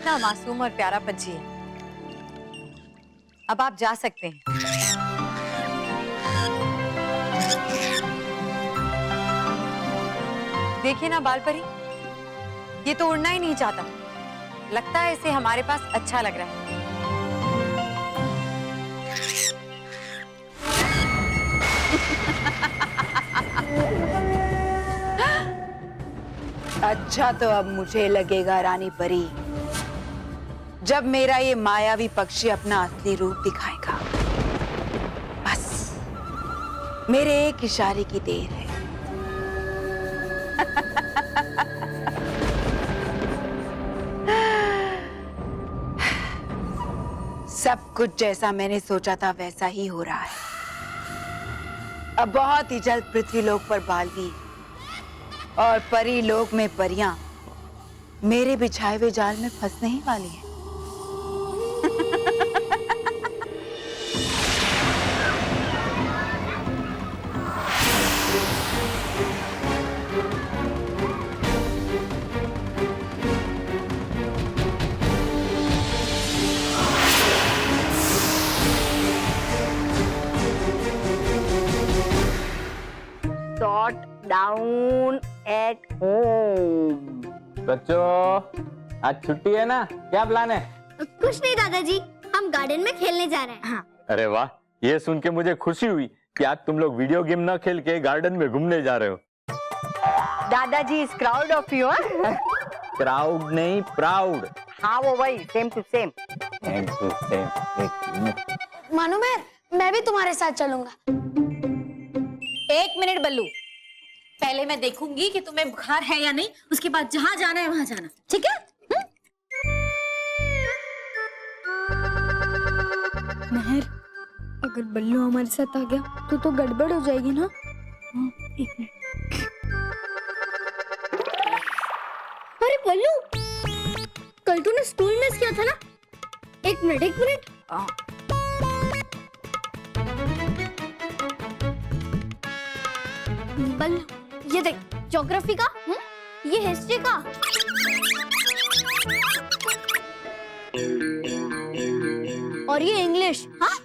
कितना मासूम और प्यारा पंछी है। अब आप जा सकते हैं। देखिए ना बाल परी, ये तो उड़ना ही नहीं चाहता। लगता है इसे हमारे पास अच्छा लग रहा है। अच्छा तो अब मुझे लगेगा रानी परी, जब मेरा ये मायावी पक्षी अपना असली रूप दिखाएगा। बस मेरे एक इशारे की देर है। सब कुछ जैसा मैंने सोचा था वैसा ही हो रहा है। अब बहुत ही जल्द पृथ्वीलोक पर बालवीर और परी लोक में परियां मेरे बिछाए हुए जाल में फंसने ही वाली हैं। Down at home. बच्चों आज छुट्टी है ना, क्या प्लान है? कुछ नहीं दादाजी, हम गार्डन में खेलने जा रहे हैं। हाँ। अरे वाह, ये सुन के मुझे खुशी हुई कि आज तुम लोग वीडियो गेम न खेल के गार्डन में घूमने जा रहे हो। दादाजी is proud of you. Crowd नहीं, प्राउड। हाँ वो वही, सेम टू सेम। मानो मैं भी तुम्हारे साथ चलूंगा। एक मिनट बल्लू, पहले मैं देखूंगी कि तुम्हें बुखार है या नहीं, उसके बाद जहां जाना है वहां जाना, ठीक है? महर, अगर बल्लू हमारे साथ आ गया तो गड़बड़ हो जाएगी ना। एक मिनट। अरे बल्लू, कल तूने स्कूल मिस किया था ना? एक मिनट। बल्लू, ये देख, ज्योग्राफी का, ये हिस्ट्री का। और ये इंग्लिश। हाँ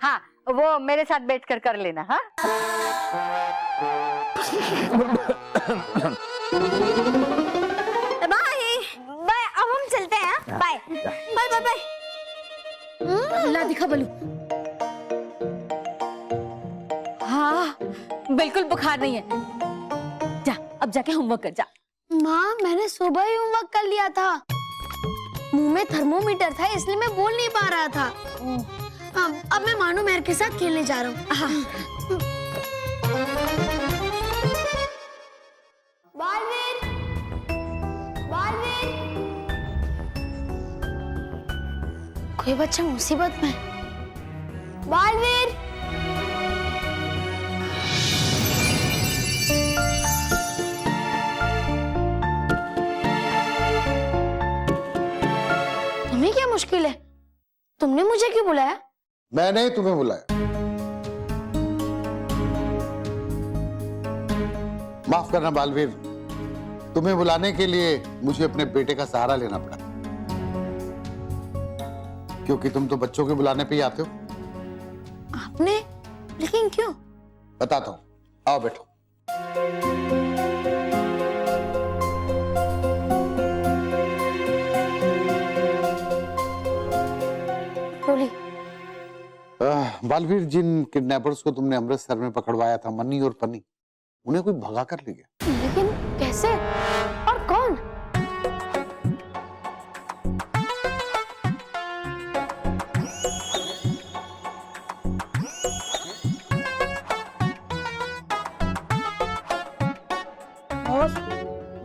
हाँ, वो मेरे साथ बैठकर कर लेना। हाँ बाय बाय, अब हम चलते हैं। Bye bye bye bye. ला दिखा बल्लू। हाँ बिल्कुल बुखार नहीं है। जा, अब जाके होमवर्क कर जा। माँ, मैंने सुबह ही होमवर्क कर लिया था। मुंह में थर्मोमीटर था इसलिए मैं बोल नहीं पा रहा था। अब मैं मानो मेहर के साथ खेलने जा रहा हूँ। बालवीर, बालवीर, कोई बच्चा मुसीबत में। बालवीर, तुम्हें क्या मुश्किल है? तुमने मुझे क्यों बुलाया? मैंने तुम्हें बुलाया। माफ करना बालवीर, तुम्हें बुलाने के लिए मुझे अपने बेटे का सहारा लेना पड़ा, क्योंकि तुम तो बच्चों के बुलाने पे ही आते हो। आपने? लेकिन क्यों? बताता हूँ, आओ बैठो। बालवीर, जिन किडनैपर्स को तुमने अमृतसर में पकड़वाया था, मन्नी और पन्नी, उन्हें कोई भगा कर ले गया। लेकिन कैसे और कौन?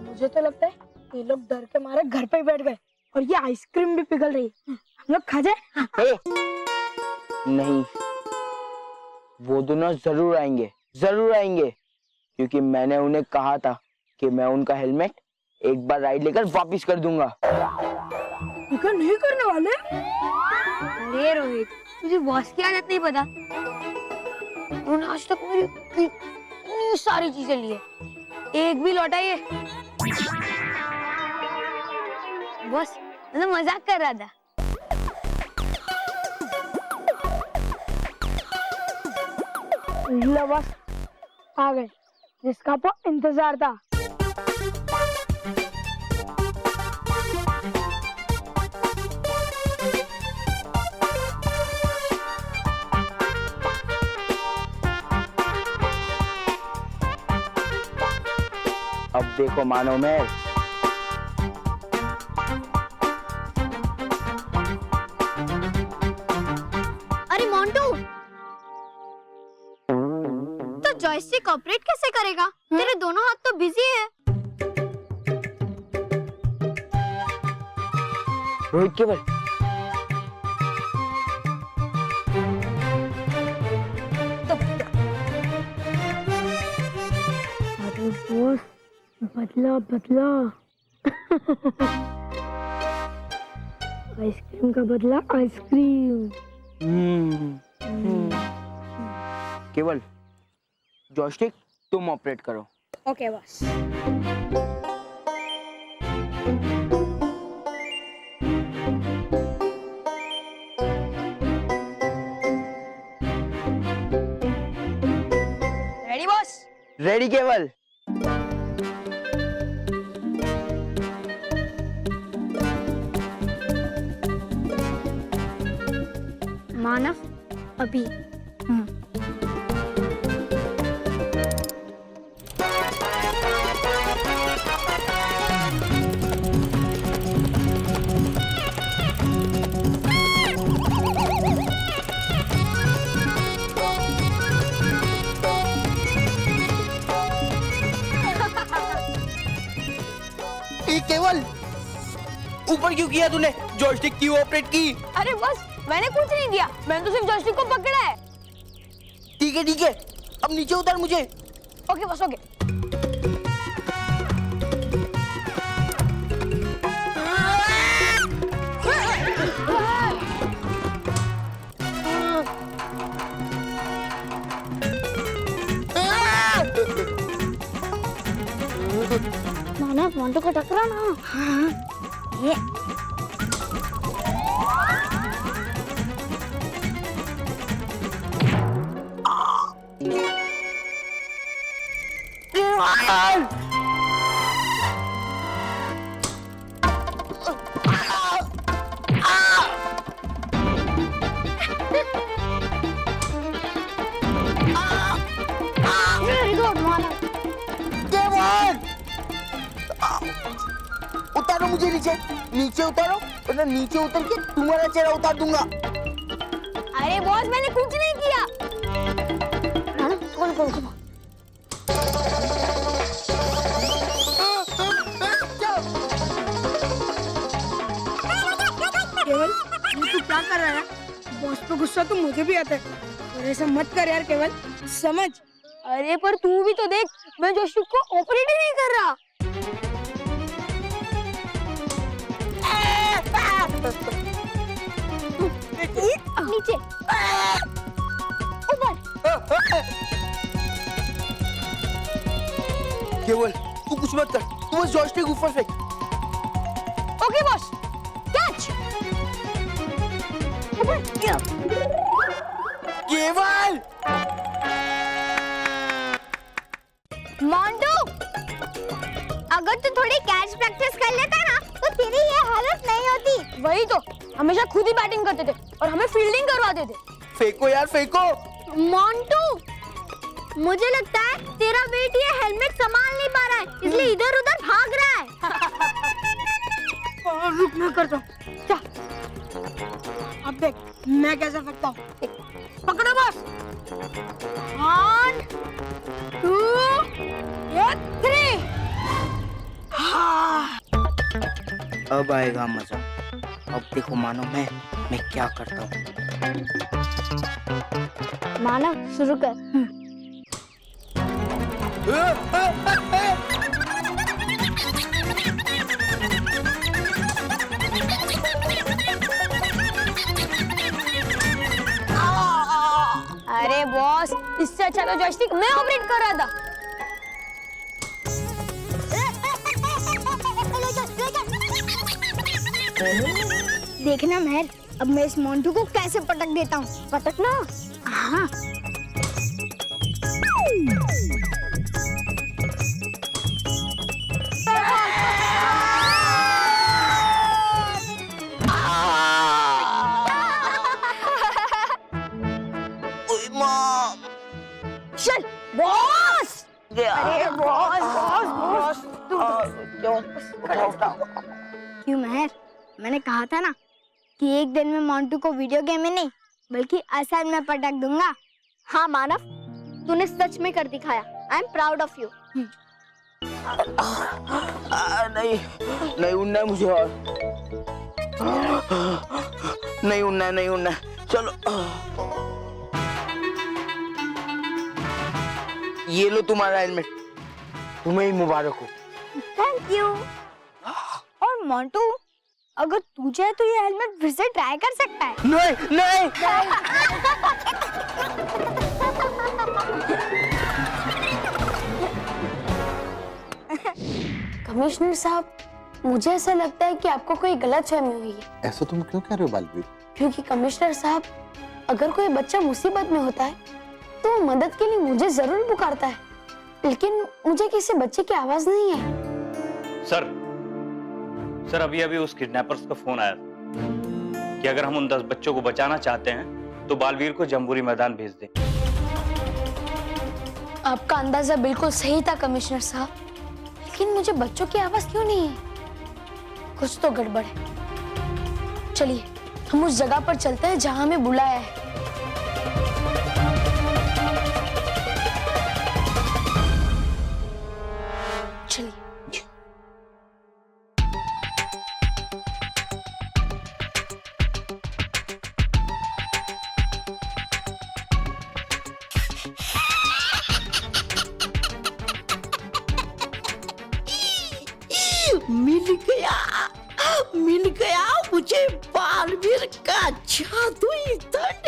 मुझे तो लगता है ये लोग डर के मारे घर पे ही बैठ गए और ये आइसक्रीम भी पिघल रही है। हम लोग खा जाए? नहीं, वो दोनों जरूर आएंगे, क्योंकि मैंने उन्हें कहा था कि मैं उनका हेलमेट एक बार राइड लेकर वापस कर दूंगा। फिक्र नहीं करने वाले? अरे रोहित, तुझे बॉस की आदत नहीं पता? उन्होंने आज तक मेरी कितनी सारी चीजें ली है, एक भी लौटाई है। बस मैं मजाक कर रहा था। लो बस आ गए, जिसका तो इंतजार था। अब देखो मानो मैं अरे मोंटू, तो जॉयस्टिक ऑपरेट कैसे करेगा? तेरे दोनों हाथ तो बिजी है। रोहित केवल अरे बॉस, बदला बदला। आइसक्रीम का बदला आइसक्रीम। केवल जॉयस्टिक तुम ऑपरेट करो। Okay boss. Ready boss? Ready केवल। मानव अभी केवल ऊपर क्यों किया तूने? जॉयस्टिक क्यों ऑपरेट की? अरे बॉस, मैंने कुछ नहीं किया, मैंने तो सिर्फ जॉयस्टिक को पकड़ा है। ठीक है, अब नीचे उतार मुझे। Okay boss, okay. Manav Montu को टकरा ना। ये उतारो मुझे नीचे उतारो, वरना नीचे उतर के तुम्हारा चेहरा उतार दूंगा। अरे बॉस, मैंने कुछ नहीं किया। कौन कौन कौन? केवल तू क्या कर रहा है? बॉस पे गुस्सा तो मुझे भी आता है, और ऐसा मत कर यार केवल, समझ। अरे पर तू भी तो देख, मैं जॉयस्टिक को ऑपरेट ही नहीं कर रहा। नीचे ऊपर। केवल तू कुछ मत कर, तू बस जॉयस्टिक ऊपर फेंक। Okay boss, catch. केवल मोंटू, अगर तू थोड़ी कैच प्रैक्टिस कर लेता ना तो तेरी ये हालत नहीं होती। वही तो, हमेशा खुद ही बैटिंग करते थे और हमें फील्डिंग करवाते थे। फेंको यार, फेंको। मोंटू, मुझे लगता है तेरा वेट ये हेलमेट संभाल नहीं पा रहा है, इसलिए इधर उधर भाग रहा है। रुक, मैं करता हूँ। क्या? अब देख मैं कैसे फेंकता हूँ। पकड़ो बस। 1 2 3। अब आएगा मजा। अब देखो मानो मैं क्या करता हूँ। मानव शुरू कर। अरे बॉस, इससे अच्छा तो जॉयस्टिक मैं ऑपरेट कर रहा था। देखना महर, अब मैं इस मोंटू को कैसे पटक देता हूँ। पटकना? हाँ। चल बॉस। अरे बॉस क्यों महर, मैंने कहा था ना कि एक दिन में मोंटू को वीडियो गेम में नहीं बल्कि असल में पटक दूंगा। हाँ मानव, तूने सच में कर दिखाया। I am proud of you. नहीं नहीं उड़ना है मुझे और नहीं उड़ना है, नहीं उड़ना है। चलो ये लो तुम्हारा हेलमेट, तुम्हें ही मुबारक हो। Thank you. और मोंटू, अगर तू चाहे तो ये हेलमेट फिर से ट्राई कर सकता है। नहीं नहीं कमिश्नर साहब, मुझे ऐसा लगता है कि आपको कोई गलतफहमी हुई है। ऐसा तुम क्यों कह रहे हो बालवीर? क्योंकि कमिश्नर साहब, अगर कोई बच्चा मुसीबत में होता है तो वो मदद के लिए मुझे जरूर पुकारता है, लेकिन मुझे किसी बच्चे की आवाज नहीं है। सर अभी अभी उस किडनैपर्स का फोन आया कि अगर हम उन 10 बच्चों को बचाना चाहते हैं तो बालवीर को जम्बूरी मैदान भेज दें। आपका अंदाजा बिल्कुल सही था कमिश्नर साहब, लेकिन मुझे बच्चों की आवाज क्यों नहीं है? कुछ तो गड़बड़ है। चलिए हम उस जगह पर चलते हैं जहां हमें बुलाया है। चलिए। मिल गया मुझे बालवीर का जादुई दंड।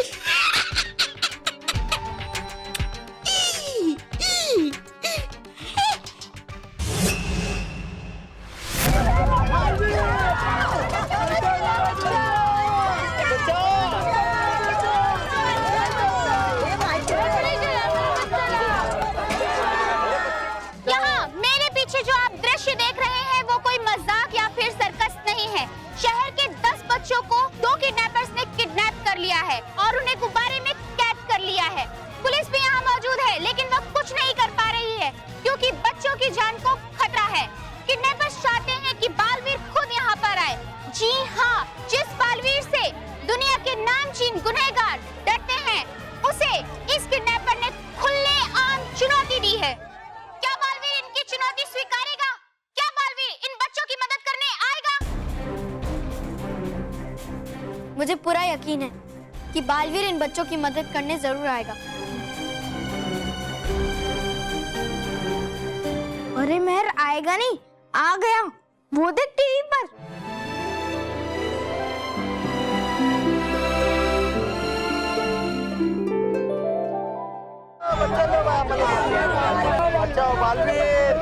यहाँ मेरे पीछे जो आप दृश्य देख रहे हैं वो कोई मजाक या फिर सर्कस नहीं है। शहर के 10 बच्चों को 2 किडनैपर्स ने किडनैप कर लिया है और उन्हें गुब्बारे में कैद कर लिया है। पुलिस भी यहाँ मौजूद है लेकिन वह कुछ नहीं कर पा रही है क्योंकि बच्चों की जान को खतरा है। किडनैपर्स चाहते हैं कि बालवीर खुद यहाँ पर आए। जी हाँ, जिस बालवीर से दुनिया के नामचीन गुनहगार डरते हैं उसे इस किडनैपर ने खुलेआम चुनौती दी है। क्या बालवीर इनकी चुनौती स्वीकारेगा? क्या बालवीर इन बच्चों की मदद करने आएगा? मुझे पूरा यकीन है कि बालवीर इन बच्चों की मदद करने जरूर आएगा। अरे महर, आएगा नहीं, आ गया। वो देख टीवी पर। बचाओ बालवीर।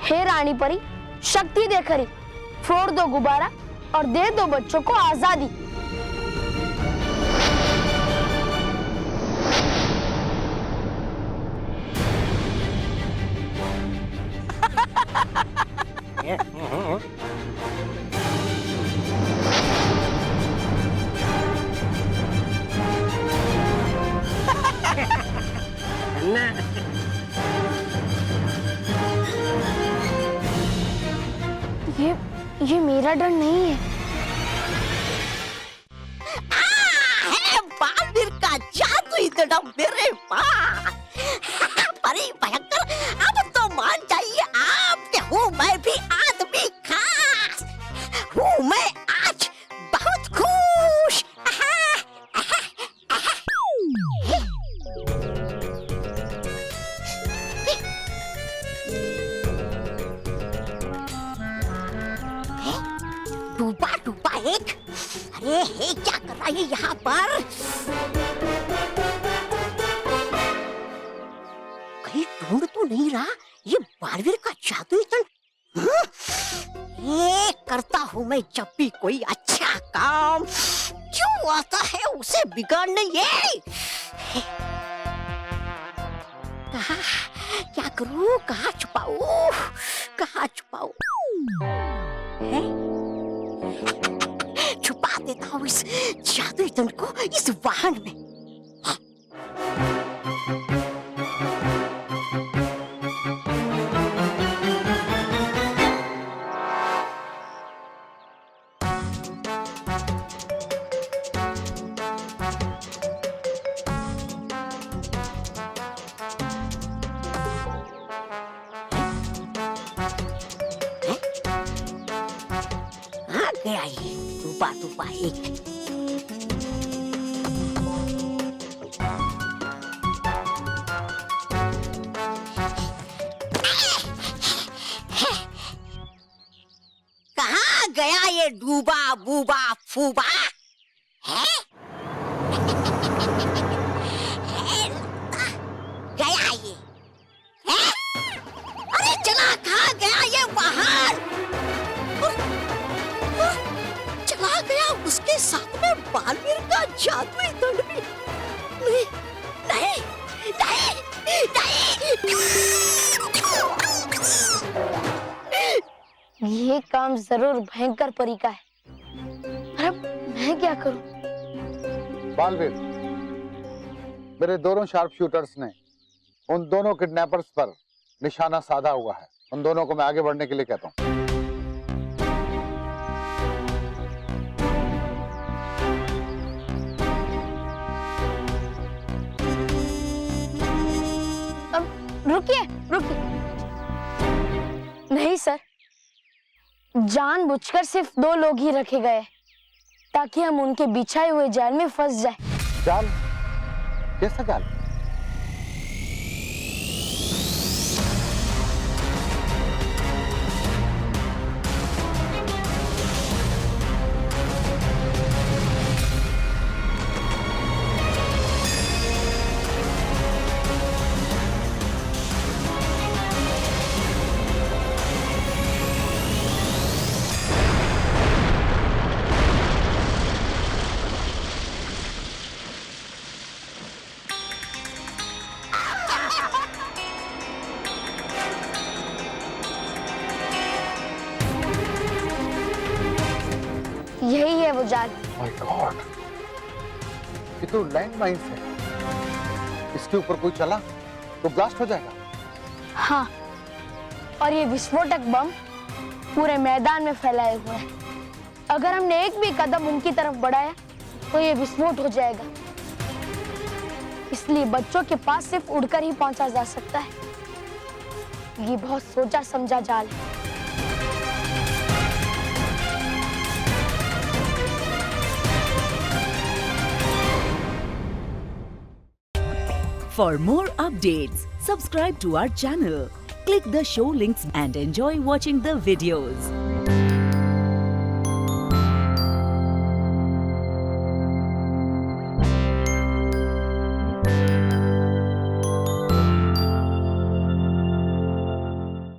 हे रानी परी, शक्ति दे खरी, फोड़ दो गुब्बारा और दे दो बच्चों को आजादी। ये मेरा डर नहीं है। बालवीर का जादुई दंड मेरे पास। परी भयंकर, अब तो मान जाइए आप कि हूँ मैं भी आदमी खास। हूँ मैं आज बहुत खुश। डूबा डूबा एक। अरे हे क्या कर रहा है यहाँ पर? कहीं ढूंढ तो नहीं रहा ये बालवीर का जादुई दंड? ये करता हूँ मैं जब भी कोई अच्छा काम, क्यों आता है उसे बिगाड़ने ये? क्या करूं, कहाँ छुपाऊं, कहाँ छुपाऊं? छुपा देता हूँ इस जादुई दंड को इस वाहन में। गया ये डूबा डूबा एक। कहाँ गया ये डूबा बूबा फूबा है? गया ये है? अरे चला कहाँ गया ये वाहन? चला गया उसके साथ में बालवीर का जादुई दंड भी। नहीं नहीं नहीं। ये काम जरूर भयंकर परी का है। पर अब मैं क्या करूं? बालवीर, मेरे दोनों शार्प शूटर्स ने उन दोनों किडनैपर्स पर निशाना साधा हुआ है। उन दोनों को मैं आगे बढ़ने के लिए कहता हूँ। रुकिए रुकिए। नहीं सर, जानबूझकर सिर्फ 2 लोग ही रखे गए ताकि हम उनके बिछाए हुए जाल में फंस जाए। जाल? कैसा जाल? यही है वो जाल। माय गॉड, ये तो लैंड माइन्स है। इसके ऊपर कोई चला तो ब्लास्ट हो जाएगा। हाँ, और ये विस्फोटक बम पूरे मैदान में फैलाए हुए हैं। अगर हमने एक भी कदम उनकी तरफ बढ़ाया तो ये विस्फोट हो जाएगा। इसलिए बच्चों के पास सिर्फ उड़कर ही पहुंचा जा सकता है। ये बहुत सोचा समझा जाल है। For more updates, subscribe to our channel, click the show links and enjoy watching the videos.